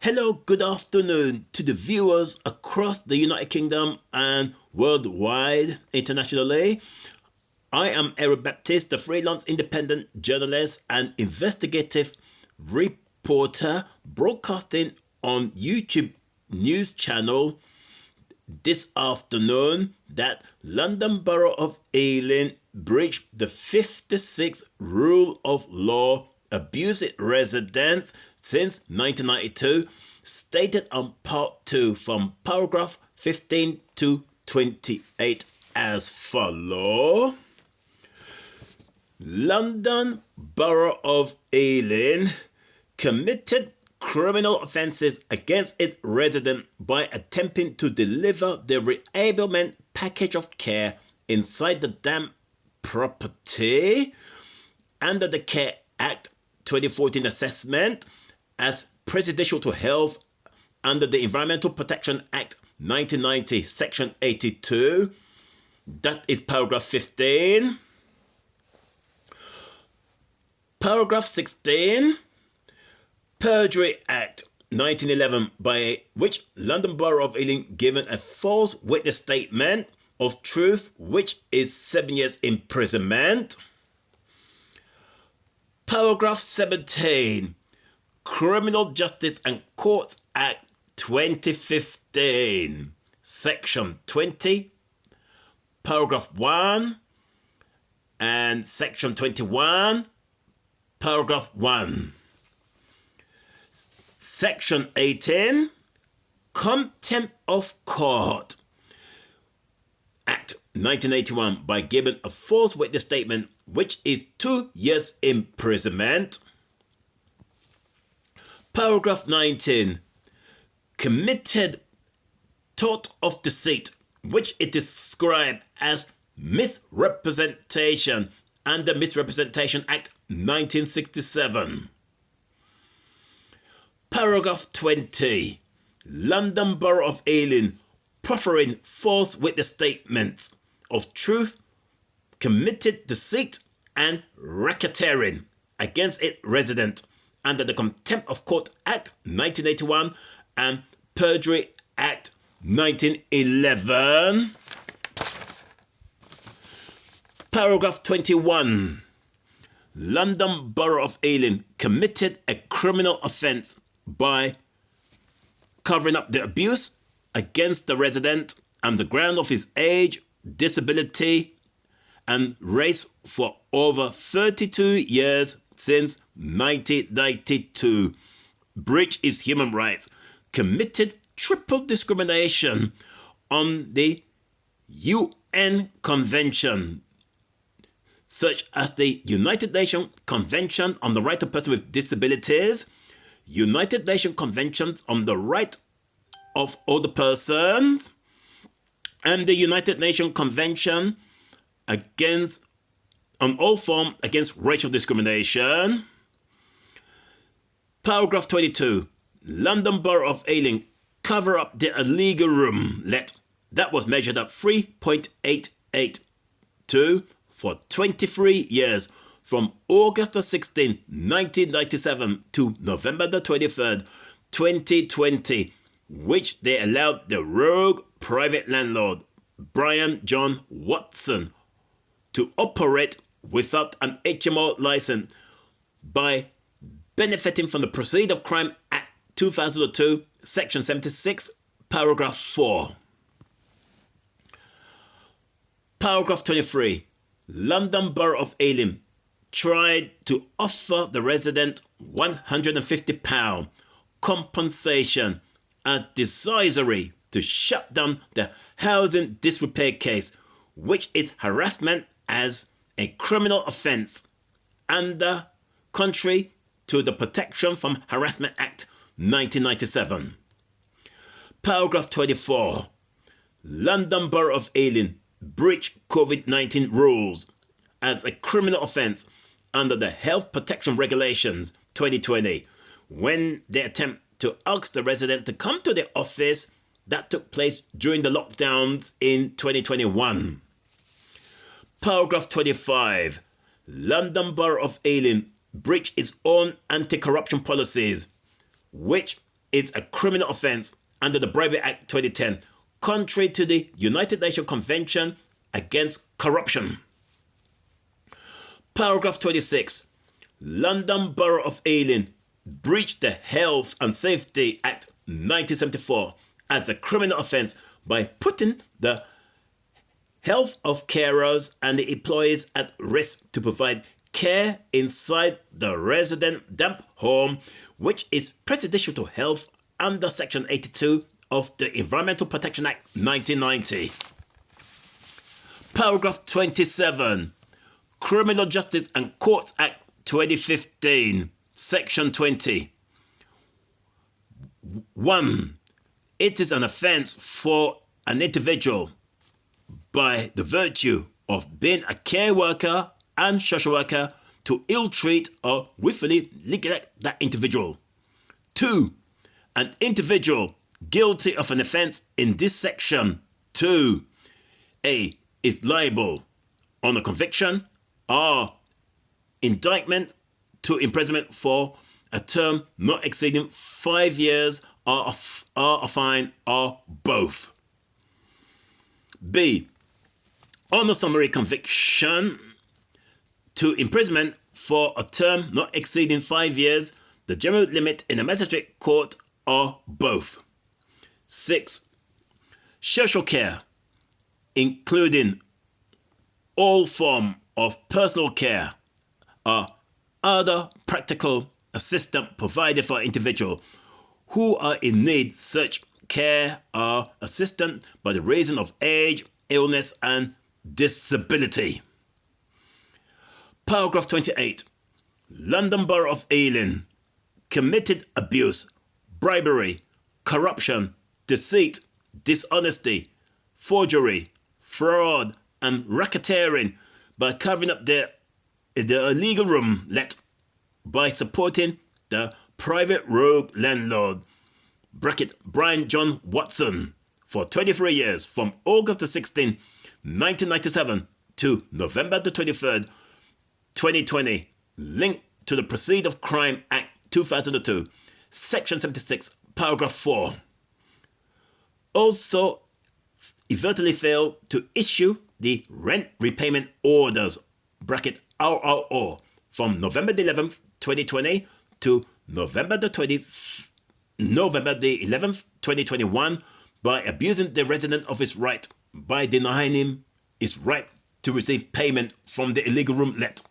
Hello, good afternoon to the viewers across the United Kingdom and worldwide, internationally. I am Errol Baptiste, the freelance independent journalist and investigative reporter broadcasting on YouTube news channel this afternoon that London Borough of Ealing breached the 56th rule of law, abusing residents since 1992, stated on part 2 from paragraph 15 to 28 as follows. London Borough of Ealing committed criminal offences against its resident by attempting to deliver the Reablement Package of Care inside the damn property under the Care Act 2014 assessment as prejudicial to health under the Environmental Protection Act 1990, Section 82. That is paragraph 15. Paragraph 16. Perjury Act 1911, by which London Borough of Ealing given a false witness statement of truth, which is 7 years imprisonment. Paragraph 17. Criminal Justice and Courts Act 2015, Section 20, Paragraph 1 and Section 21, Paragraph 1. Section 18, Contempt of Court Act 1981, by giving a false witness statement, which is 2 years imprisonment. Paragraph 19, committed tort of deceit, which is described as misrepresentation under Misrepresentation Act 1967. Paragraph 20, London Borough of Ealing proffering false witness statements of truth, committed deceit and racketeering against its resident under the Contempt of Court Act 1981 and Perjury Act 1911. Paragraph 21. London Borough of Ealing committed a criminal offence by covering up the abuse against the resident on the ground of his age, disability and race for over 32 years since 1992. Breach his human rights. Committed triple discrimination on the UN Convention, such as the United Nations Convention on the Right of Persons with Disabilities, United Nations Conventions on the Right of Older Persons, and the United Nations Convention on all forms against racial discrimination. Paragraph 22. London Borough of Ealing cover up the illegal room let that was measured at 3.882 for 23 years from August 16, 1997 to November 23rd, 2020, which they allowed the rogue private landlord Brian John Watson to operate without an HMO license by benefiting from the Proceeds of Crime Act 2002, Section 76, Paragraph 4. Paragraph 23. London Borough of Ealing tried to offer the resident £150 compensation as decissory to shut down the housing disrepair case, which is harassment as a criminal offence under contrary to the Protection from Harassment Act 1997. Paragraph 24. London Borough of Ealing breach COVID-19 rules as a criminal offence under the Health Protection Regulations 2020 when they attempt to ask the resident to come to the office that took place during the lockdowns in 2021. Paragraph 25. London Borough of Ealing breach its own anti-corruption policies, which is a criminal offence under the Bribery Act 2010, contrary to the United Nations Convention Against Corruption. Paragraph 26. London Borough of Ealing breached the Health and Safety Act 1974 as a criminal offence by putting the health of carers and the employees at risk to provide care inside the resident damp home, which is prejudicial to health under Section 82 of the Environmental Protection Act 1990. Paragraph 27. Criminal Justice and Courts Act 2015, Section 20. 1. It is an offence for an individual by the virtue of being a care worker and social worker to ill-treat or willfully neglect that individual. 2. An individual guilty of an offence in this section 2A is liable on a conviction or indictment to imprisonment for a term not exceeding 5 years or a fine or both. B. On a summary conviction to imprisonment for a term not exceeding 5 years, the general limit in a magistrate court or both. 6. Social care, including all form of personal care or other practical assistance provided for individuals who are in need such care or assistance by the reason of age, illness and disability. Paragraph 28. London Borough of Ealing committed abuse, bribery, corruption, deceit, dishonesty, forgery, fraud and racketeering by covering up the illegal room let by supporting the private rogue landlord, Brian John Watson, for 23 years from August the 16th, 1997 to November the 23rd, 2020, linked to the Proceed of Crime Act 2002, Section 76, Paragraph 4. Also, overtly failed to issue the rent repayment orders, RRO, from November the 11th, 2020 to November the 11th, 2021 by abusing the resident of his right by denying him his right to receive payment from the illegal room let.